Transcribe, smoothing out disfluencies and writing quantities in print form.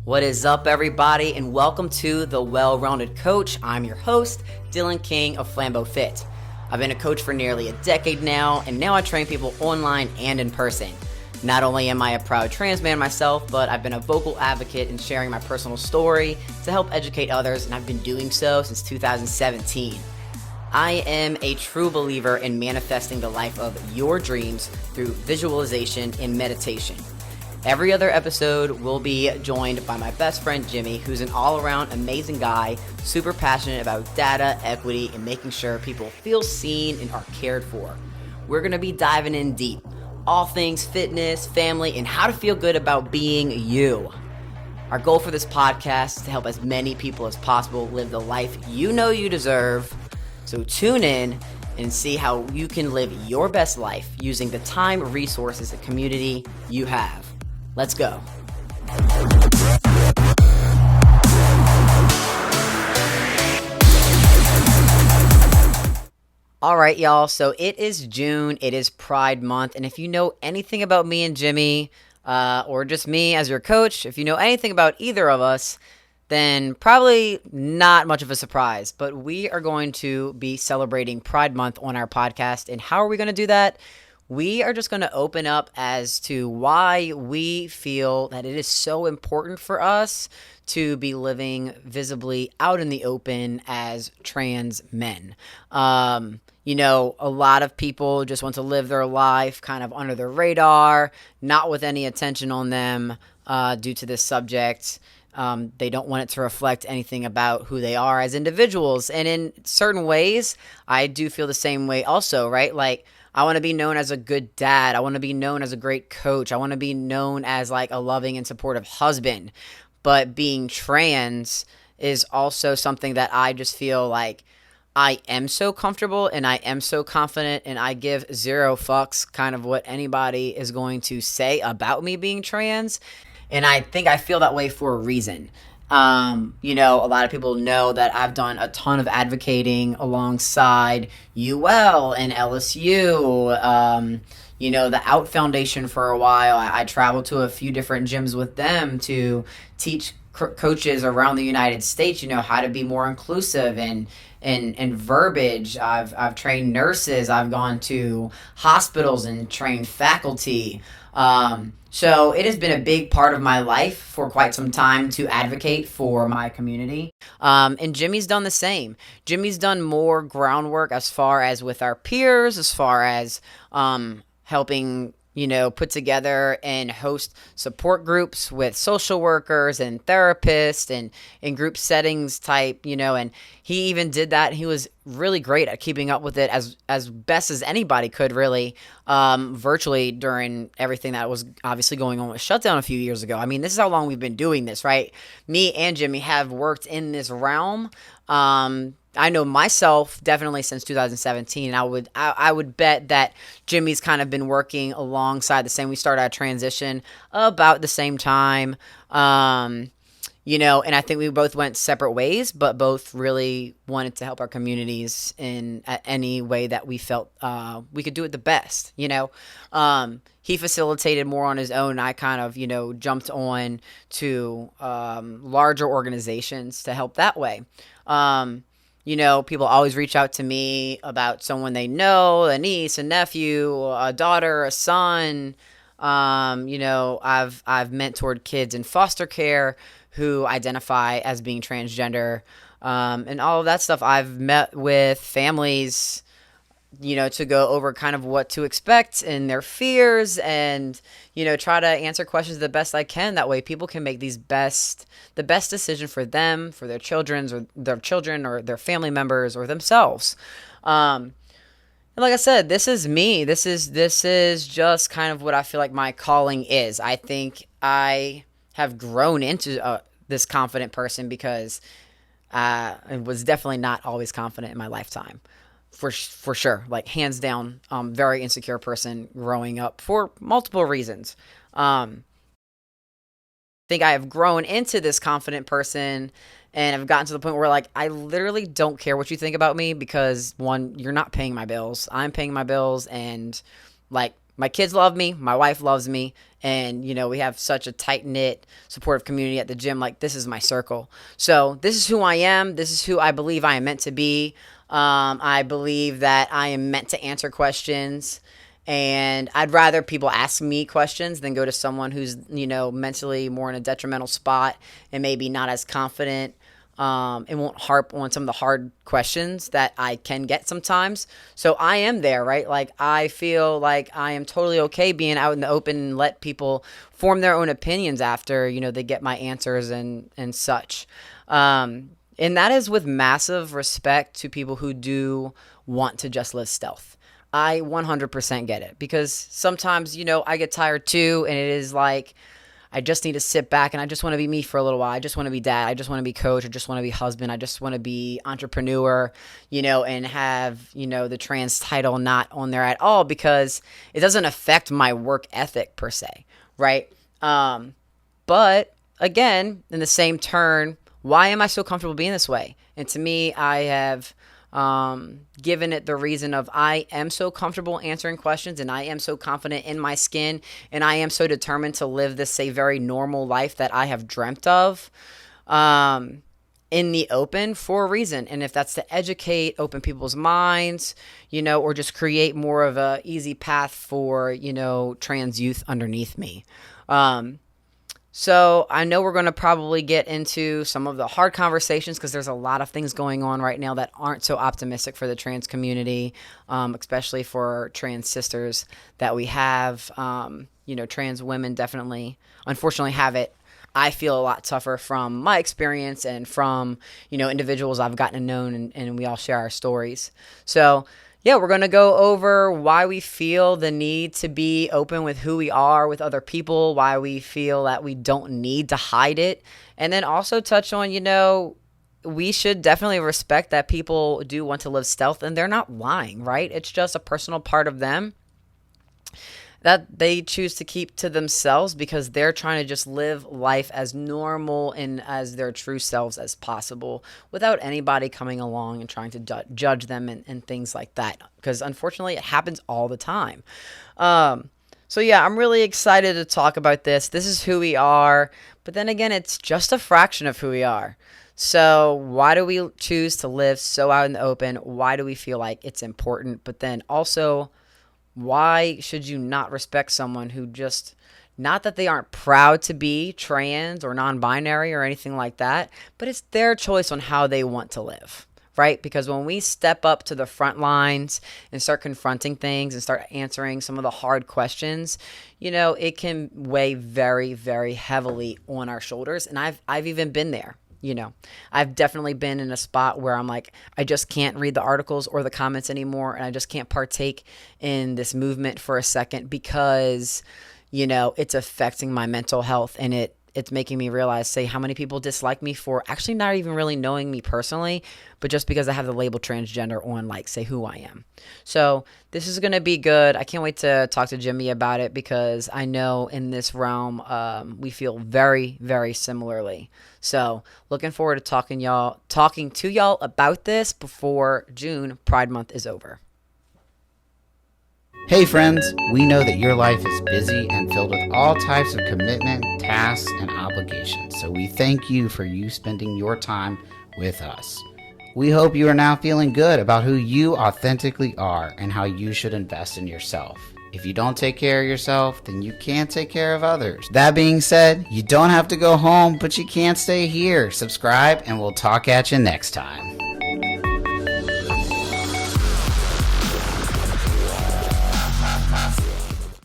What is up, everybody, and welcome to The Well-Rounded Coach. I'm your host, Dylan King of Flambeau Fit. I've been a coach for nearly a decade now, and now I train people online and in person. Not only am I a proud trans man myself, but I've been a vocal advocate in sharing my personal story to help educate others, and I've been doing so since 2017. I am a true believer in manifesting the life of your dreams through visualization and meditation. Every other episode will be joined by my best friend Jimmy, who's an all-around amazing guy, super passionate about data, equity, and making sure people feel seen and are cared for. We're going to be diving in deep, all things fitness, family, and how to feel good about being you. Our goal for this podcast is to help as many people as possible live the life you know you deserve. So tune in and see how you can live your best life using the time, resources, and community you have. Let's go. All right, y'all. So it is June. It is Pride Month. And if you know anything about me and Jimmy, or just me as your coach, if you know anything about either of us, then probably not much of a surprise. But we are going to be celebrating Pride Month on our podcast. And how are we going to do that? We are just going to open up as to why we feel that it is so important for us to be living visibly out in the open as trans men. A lot of people just want to live their life kind of under the radar, not with any attention on them due to this subject. They don't want it to reflect anything about who they are as individuals. And in certain ways, I do feel the same way also, right? Like, I want to be known as a good dad. I want to be known as a great coach. I want to be known as like a loving and supportive husband. But being trans is also something that I just feel like I am so comfortable and I am so confident, and I give zero fucks kind of what anybody is going to say about me being trans. And I think I feel that way for a reason. A lot of people know that I've done a ton of advocating alongside UL and LSU, the Out Foundation for a while. I traveled to a few different gyms with them to teach coaches around the United States, how to be more inclusive and verbiage. I've trained nurses. I've gone to hospitals and trained faculty. So it has been a big part of my life for quite some time to advocate for my community. And Jimmy's done the same. Jimmy's done more groundwork as far as with our peers, as far as helping, put together and host support groups with social workers and therapists and in group settings type, and he even did that. He was really great at keeping up with it as best as anybody could, really, virtually during everything that was obviously going on with shutdown a few years ago. I mean, this is how long we've been doing this, right? Me and Jimmy have worked in this realm. I know myself definitely since 2017. I would bet that Jimmy's kind of been working alongside the same. We started our transition about the same time, and I think we both went separate ways, but both really wanted to help our communities in any way that we felt we could do it the best. He facilitated more on his own. I kind of, jumped on to larger organizations to help that way. People always reach out to me about someone they know, a niece, a nephew, a daughter, a son. I've mentored kids in foster care who identify as being transgender, and all of that stuff. I've met with families, to go over kind of what to expect and their fears and, try to answer questions the best I can. That way people can make the best decision for them, for their children or their family members or themselves. And like I said, this is me. This is just kind of what I feel like my calling is. I think I have grown into this confident person because I was definitely not always confident in my lifetime. For sure, like hands down, very insecure person growing up for multiple reasons. I think I have grown into this confident person and I've gotten to the point where like I literally don't care what you think about me because one, you're not paying my bills. I'm paying my bills, and like my kids love me, my wife loves me, and we have such a tight knit, supportive community at the gym. Like, this is my circle. So this is who I am. This is who I believe I am meant to be. I believe that I am meant to answer questions. And I'd rather people ask me questions than go to someone who's, mentally more in a detrimental spot and maybe not as confident, and won't harp on some of the hard questions that I can get sometimes. So I am there, right? Like, I feel like I am totally okay being out in the open and let people form their own opinions after, they get my answers and such. And that is with massive respect to people who do want to just live stealth. I 100% get it, because sometimes, I get tired too, and it is like, I just need to sit back and I just want to be me for a little while. I just want to be dad. I just want to be coach. I just want to be husband. I just want to be entrepreneur, and have, the trans title not on there at all, because it doesn't affect my work ethic per se, right? But again, in the same turn, why am I so comfortable being this way? And to me, I have given it the reason of, I am so comfortable answering questions, and I am so confident in my skin, and I am so determined to live this, say, very normal life that I have dreamt of, in the open, for a reason. And if that's to educate, open people's minds, or just create more of a easy path for, trans youth underneath me. So I know we're going to probably get into some of the hard conversations, because there's a lot of things going on right now that aren't so optimistic for the trans community, especially for trans sisters that we have. Trans women definitely, unfortunately, have it, I feel, a lot tougher from my experience and from, individuals I've gotten to know, and we all share our stories. So yeah, we're going to go over why we feel the need to be open with who we are with other people, why we feel that we don't need to hide it, and then also touch on, we should definitely respect that people do want to live stealth, and they're not lying, right? It's just a personal part of them that they choose to keep to themselves, because they're trying to just live life as normal and as their true selves as possible, without anybody coming along and trying to judge them and things like that, because unfortunately it happens all the time. So yeah, I'm really excited to talk about this. This is who we are, but then again, it's just a fraction of who we are. So why do we choose to live so out in the open? Why do we feel like it's important? But then also, why should you not respect someone who just, not that they aren't proud to be trans or non-binary or anything like that, but it's their choice on how they want to live, right? Because when we step up to the front lines and start confronting things and start answering some of the hard questions, it can weigh very, very heavily on our shoulders. And I've even been there. I've definitely been in a spot where I'm like, I just can't read the articles or the comments anymore, and I just can't partake in this movement for a second, because, it's affecting my mental health, and it's making me realize, say, how many people dislike me for actually not even really knowing me personally, but just because I have the label transgender on, like, say, who I am. So this is going to be good. I can't wait to talk to Jimmy about it, because I know in this realm, we feel very, very similarly. So looking forward to talking to y'all about this before June Pride Month is over. Hey friends, we know that your life is busy and filled with all types of commitment, tasks, and obligations, so we thank you for you spending your time with us. We hope you are now feeling good about who you authentically are and how you should invest in yourself. If you don't take care of yourself, then you can't take care of others. That being said, you don't have to go home, but you can't stay here. Subscribe, and we'll talk at you next time.